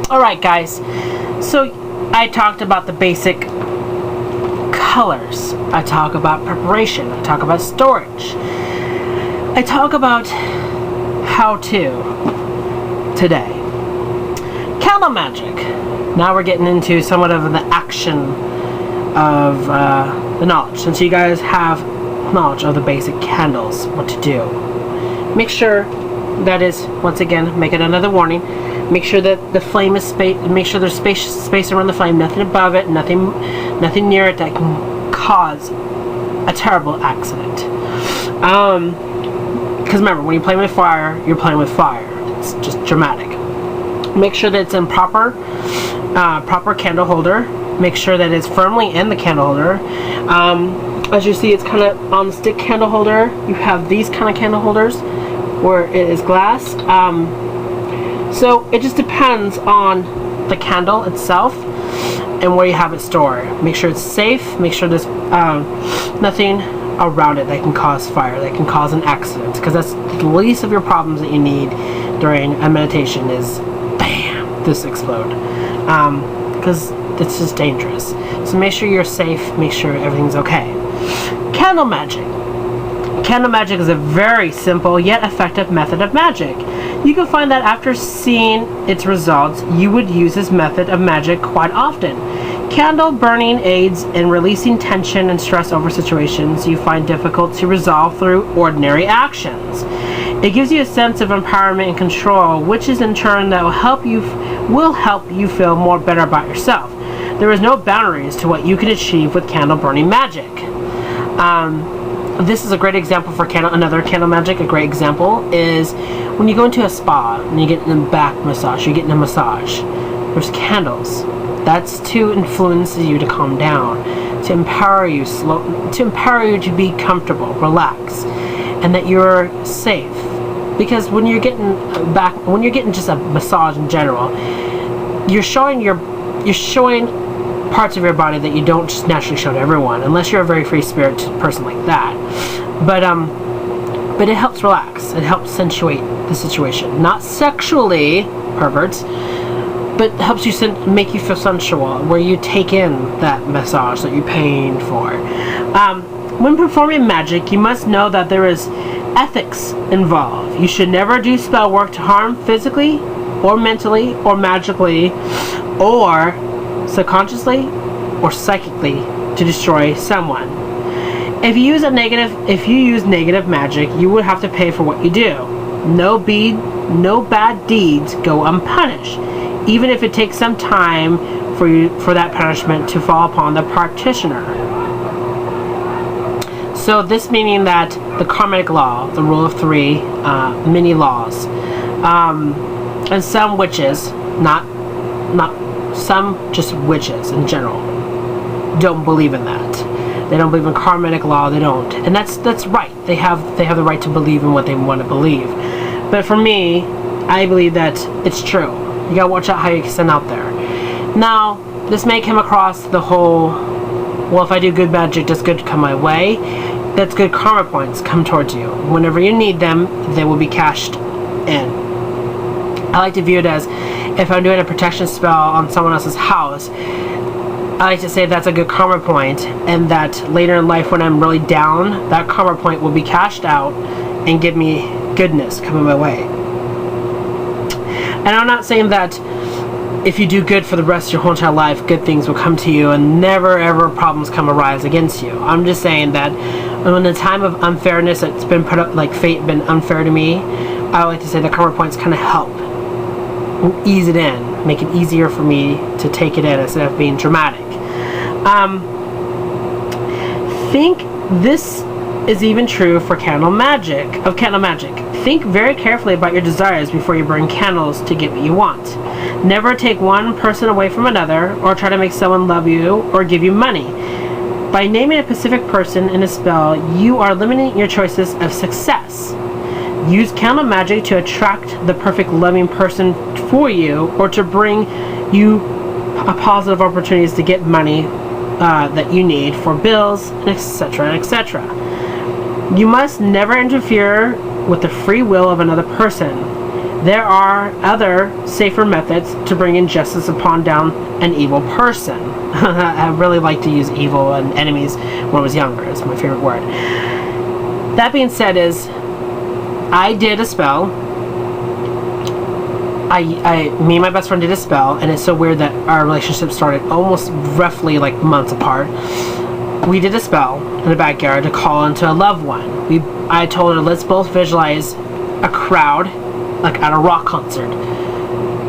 Alright guys, so I talked about the basic colors. I talk about preparation. I talk about storage. I talk about how-to today. Candle magic. Now we're getting into somewhat of the action of the knowledge. Since you guys have knowledge of the basic candles, what to do. Make sure that is, once again, make it another warning. Make sure that the flame is space. Make sure there's space around the flame. Nothing above it. Nothing near it that can cause a terrible accident. Because remember, when you're playing with fire, you're playing with fire. It's just dramatic. Make sure that it's in proper candle holder. Make sure that it's firmly in the candle holder. As you see, it's kind of on the stick candle holder. You have these kind of candle holders where it is glass. So it just depends on the candle itself and where you have it stored. Make sure it's safe. Make sure there's nothing around it that can cause fire, that can cause an accident, because that's the least of your problems that you need during a meditation is bam, this explode, because it's just dangerous. So make sure you're safe, make sure everything's okay. Candle magic. Candle magic is a very simple yet effective method of magic. You can find that after seeing its results, you would use this method of magic quite often. Candle burning aids in releasing tension and stress over situations you find difficult to resolve through ordinary actions. It gives you a sense of empowerment and control, which is in turn that will help you feel more better about yourself. There is no boundaries to what you can achieve with candle burning magic. This is a great example for another candle magic. A great example is when you go into a spa and you get a back massage, you're getting a massage. There's candles. That's to influence you to calm down, to empower you, to be comfortable, relax, and that you're safe. Because when you're getting just a massage in general, you're showing parts of your body that you don't just naturally show to everyone, unless you're a very free spirit person like that. But it helps relax. It helps accentuate the situation. Not sexually, perverts, but helps you make you feel sensual, where you take in that massage that you're paying for. When performing magic, you must know that there is ethics involved. You should never do spell work to harm physically, or mentally, or magically, or subconsciously, or psychically to destroy someone. If you use negative magic, you would have to pay for what you do. No bad deeds go unpunished, even if it takes some time for that punishment to fall upon the practitioner. So this meaning that the karmic law, the rule of three, many laws, and some witches, not some just witches in general, don't believe in that. They don't believe in karmic law. They don't, and that's right. They have the right to believe in what they want to believe. But for me, I believe that it's true. You gotta watch out how you send out there. Now, this may come across the whole, well, if I do good magic, does good come my way? That's good karma points come towards you. Whenever you need them, they will be cashed in. I like to view it as, if I'm doing a protection spell on someone else's house, I like to say that's a good karma point, and that later in life when I'm really down, that karma point will be cashed out and give me goodness coming my way. And I'm not saying that if you do good for the rest of your whole entire life, good things will come to you and never ever problems arise against you. I'm just saying that when the time of unfairness that's been put up, like fate been unfair to me, I like to say the karma points kind of help ease it in, make it easier for me to take it in instead of being dramatic. Think this is even true for candle magic. Think very carefully about your desires before you burn candles to get what you want. Never take one person away from another, or try to make someone love you or give you money. By naming a specific person in a spell, you are limiting your choices of success. Use candle magic to attract the perfect loving person for you, or to bring you positive opportunities to get money that you need for bills, etc., etc. You must never interfere with the free will of another person. There are other safer methods to bring injustice upon down an evil person. I really like to use evil and enemies when I was younger. It's my favorite word. That being said, I did a spell. Me and my best friend did a spell, and it's so weird that our relationship started almost roughly like months apart. We did a spell in the backyard to call into a loved one. I told her, let's both visualize a crowd, like at a rock concert.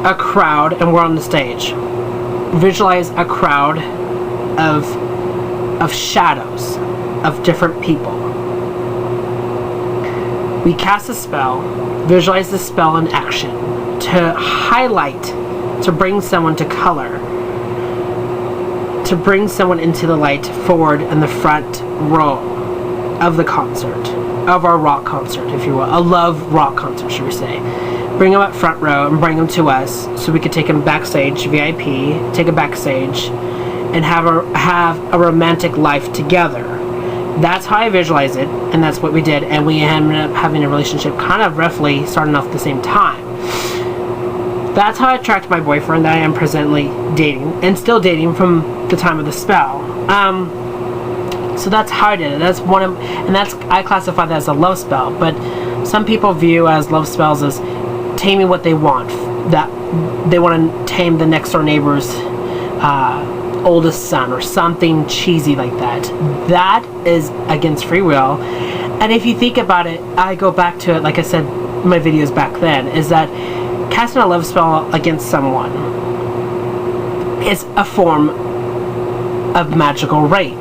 A crowd, and we're on the stage. Visualize a crowd of shadows of different people. We cast a spell, visualize the spell in action to highlight, to bring someone to color, to bring someone into the light forward in the front row of the concert, of our rock concert, if you will, a love rock concert, should we say. Bring them up front row and bring them to us so we could take them backstage, VIP, take a backstage, and have a romantic life together. That's how I visualize it, and that's what we did, and we ended up having a relationship kind of roughly starting off at the same time. That's how I attracted my boyfriend that I am presently dating, and still dating from the time of the spell. So that's how I did it. That's I classify that as a love spell, but some people view as love spells as taming what they want. That they want to tame the next door neighbor's oldest son or something cheesy like that. That is against free will. And if you think about it, I go back to it, like I said in my videos back then, is that casting a love spell against someone is a form of magical rape.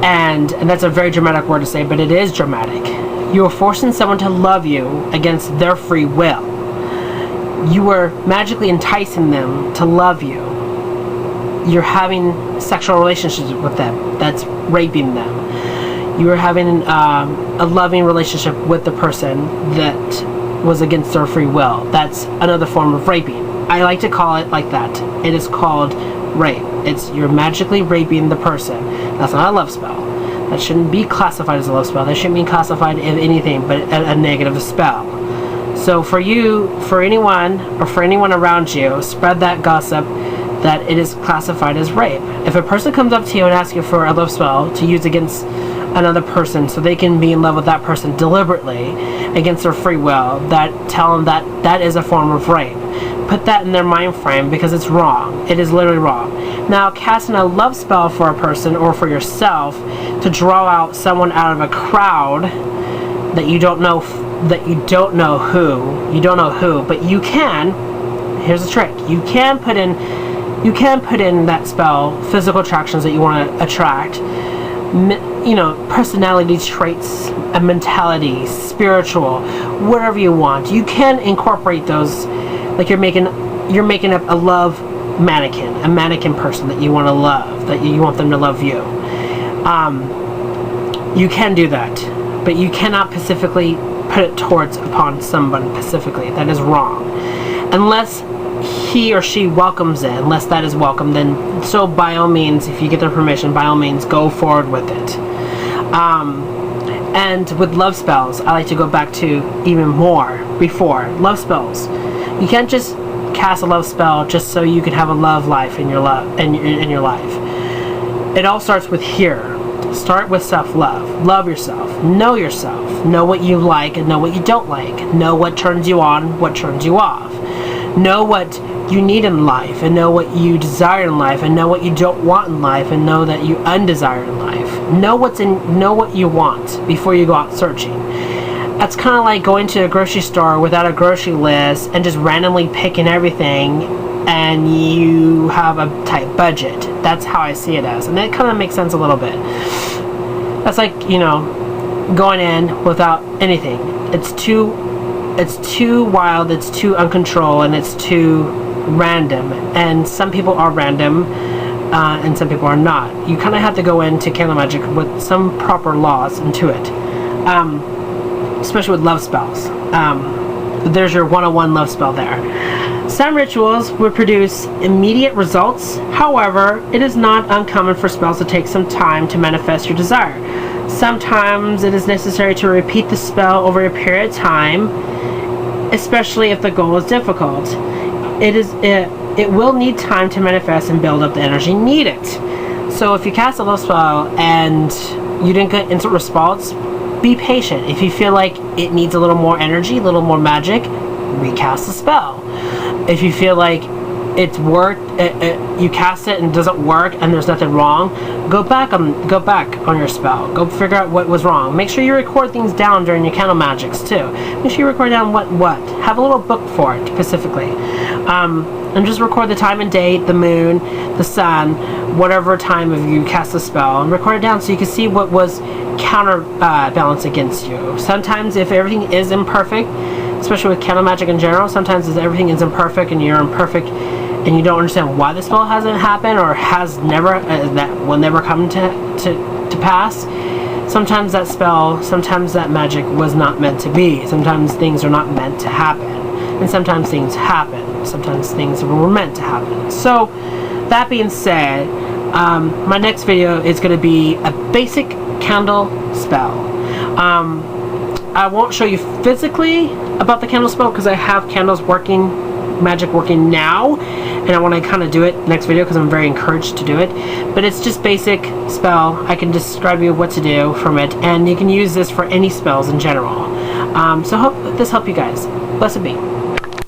And that's a very dramatic word to say, but it is dramatic. You are forcing someone to love you against their free will. You are magically enticing them to love you. You're having sexual relationships with them. That's raping them. You are having a loving relationship with the person that was against their free will. That's another form of raping. I like to call it like that. It is called rape. You're magically raping the person. That's not a love spell. That shouldn't be classified as a love spell. That shouldn't be classified as anything but a negative spell. So for anyone around you, spread that gossip that it is classified as rape. If a person comes up to you and asks you for a love spell to use against another person so they can be in love with that person deliberately against their free will, tell them that is a form of rape. Put that in their mind frame because it's wrong. It is literally wrong. Now, casting a love spell for a person or for yourself to draw out someone out of a crowd that you don't know who, but you can. Here's the trick: you can put in that spell physical attractions that you want to attract. Personality traits, a mentality, spiritual, whatever you want. You can incorporate those. Like you're making up a love mannequin, a mannequin person that you want to love, that you want them to love you. You can do that, but you cannot specifically put it upon someone specifically. That is wrong. Unless he or she welcomes it, unless that is welcome, then so by all means, if you get their permission, by all means, go forward with it. And with love spells, I like to go back to even more before love spells. You can't just cast a love spell just so you can have a love life in your life. It all starts with here. Start with self-love. Love yourself. Know yourself. Know what you like and know what you don't like. Know what turns you on, what turns you off. Know what you need in life and know what you desire in life and know what you don't want in life and know that you undesire in life. Know what you want before you go out searching. That's kind of like going to a grocery store without a grocery list and just randomly picking everything and you have a tight budget. That's how I see it as, and that kind of makes sense a little bit. That's like, going in without anything. It's too wild, it's too uncontrolled, and it's too random. And some people are random, and some people are not. You kind of have to go into Candle Magick with some proper laws into it, especially with love spells. There's your 101 love spell there. Some rituals would produce immediate results. However, it is not uncommon for spells to take some time to manifest your desire. Sometimes it is necessary to repeat the spell over a period of time especially if the goal is difficult. It will need time to manifest and build up the energy needed. So if you cast a love spell and you didn't get instant response, be patient. If you feel like it needs a little more energy, a little more magic, recast the spell. If you feel like it's worked, you cast it and it doesn't work and there's nothing wrong, go back on your spell. Go figure out what was wrong. Make sure you record things down during your candle magics too. Make sure you record down what. Have a little book for it specifically. And just record the time and date, the moon, the sun, whatever time of you cast the spell, and record it down so you can see what was counterbalance against you. Sometimes if everything is imperfect, especially with candle magic in general, sometimes if everything is imperfect and you're imperfect and you don't understand why the spell hasn't happened or has never, that will never come to pass, sometimes that spell, sometimes that magic was not meant to be. Sometimes things are not meant to happen. And sometimes things happen. Sometimes things were meant to happen. So, that being said, my next video is going to be a basic candle spell. I won't show you physically about the candle spell because I have candles working, magic working now, and I want to kind of do it next video because I'm very encouraged to do it. But it's just basic spell. I can describe you what to do from it, and you can use this for any spells in general. So hope this helped you guys. Blessed be.